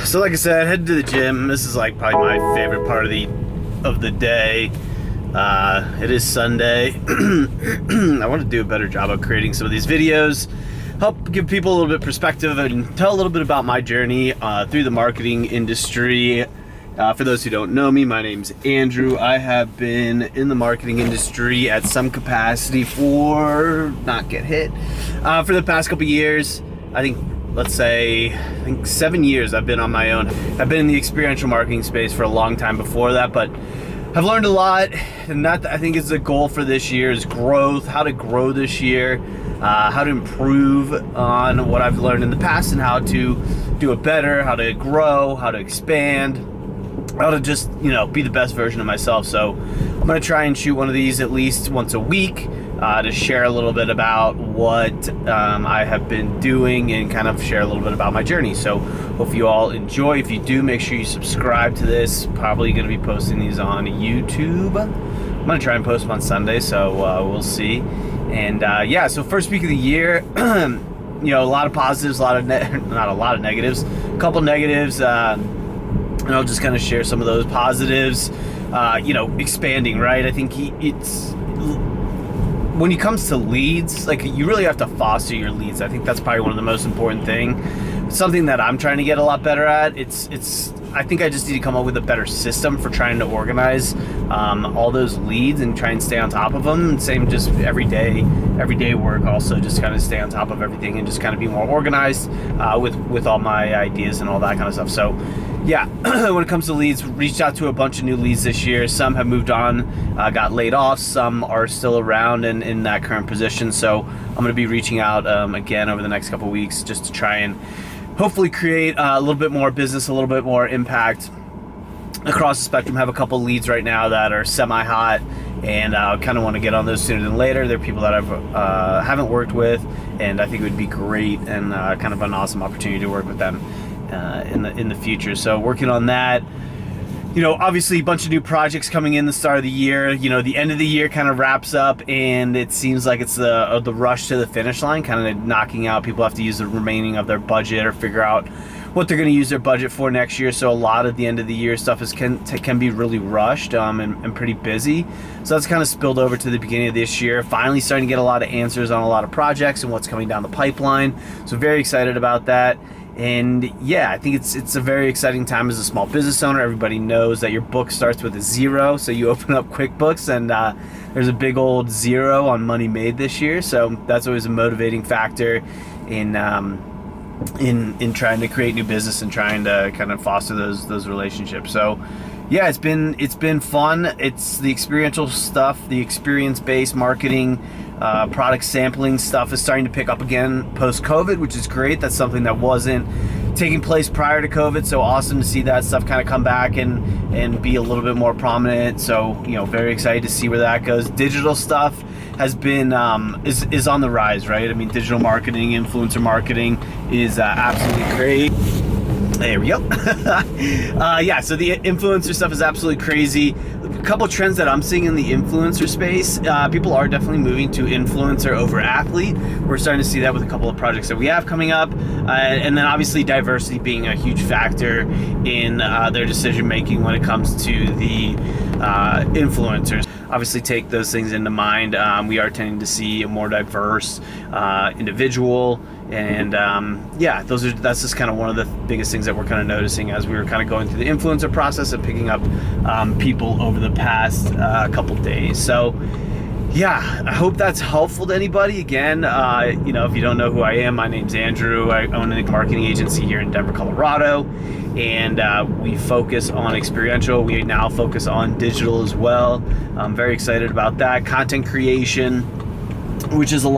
So like I said, headed to the gym. This is like probably my favorite part of the day. It is Sunday. I want to do a better job of creating some of these videos, help give people a little bit of perspective and tell a little bit about my journey through the marketing industry. For those who don't know me, my name's Andrew. I have been in the marketing industry at some capacity for the past couple years. Let's say 7 years I've been on my own. I've been in the experiential marketing space for a long time before that, but I've learned a lot, and that I think is the goal for this year is growth, how to grow this year, how to improve on what I've learned in the past and how to do it better, how to grow, how to expand, how to just, be the best version of myself. So I'm going to try and shoot one of these at least once a week to share a little bit about what I have been doing and kind of share a little bit about my journey. So hope you all enjoy. If you do, make sure you subscribe to this. Probably going to be posting these on YouTube. I'm going to try and post them on Sunday, so we'll see. And so first week of the year, a lot of positives, not a lot of negatives, a couple negatives, and I'll just kind of share some of those positives. Expanding, right? I think it's when it comes to leads, like, you really have to foster your leads. I think that's probably one of the most important thing. Something that I'm trying to get a lot better at. I think I just need to come up with a better system for trying to organize all those leads and try and stay on top of them. Same, just everyday work. Also, just kind of stay on top of everything and just kind of be more organized with all my ideas and all that kind of stuff. So, yeah, when it comes to leads, reached out to a bunch of new leads this year. Some have moved on, got laid off. Some are still around and in that current position. So I'm going to be reaching out again over the next couple weeks just to try and hopefully create a little bit more business, a little bit more impact across the spectrum. Have a couple leads right now that are semi-hot, and I kind of want to get on those sooner than later. They're people that I haven't worked with, and I think it would be great and kind of an awesome opportunity to work with them in the future. So working on that. Obviously a bunch of new projects coming in the start of the year. The end of the year kind of wraps up, and it seems like it's the rush to the finish line, kind of knocking out. People have to use the remaining of their budget or figure out what they're going to use their budget for next year. So a lot of the end of the year stuff can be really rushed and pretty busy. So that's kind of spilled over to the beginning of this year. Finally starting to get a lot of answers on a lot of projects and what's coming down the pipeline. So very excited about that. And yeah, I think it's a very exciting time as a small business owner. Everybody knows that your book starts with a zero. So you open up QuickBooks and there's a big old zero on money made this year. So that's always a motivating factor in trying to create new business and trying to kind of foster those relationships. So yeah, it's been fun. It's the experiential stuff, the experience-based marketing, product sampling stuff is starting to pick up again post-COVID, which is great. That's something that wasn't taking place prior to COVID. So awesome to see that stuff kind of come back and be a little bit more prominent. So, very excited to see where that goes. Digital stuff has been is on the rise, right? I mean, digital marketing, influencer marketing is absolutely great. There we go. So the influencer stuff is absolutely crazy. A couple trends that I'm seeing in the influencer space, people are definitely moving to influencer over athlete. We're starting to see that with a couple of projects that we have coming up. And then obviously diversity being a huge factor in their decision making when it comes to the influencers. Obviously take those things into mind. We are tending to see a more diverse individual, and that's just kind of one of the biggest things that we're kind of noticing as we were kind of going through the influencer process and picking up people over the past couple days. So yeah, I hope that's helpful to anybody. Again, if you don't know who I am, my name's Andrew. I own a marketing agency here in Denver, Colorado, and we focus on experiential. We now focus on digital as well. I'm very excited about that. Content creation, which is a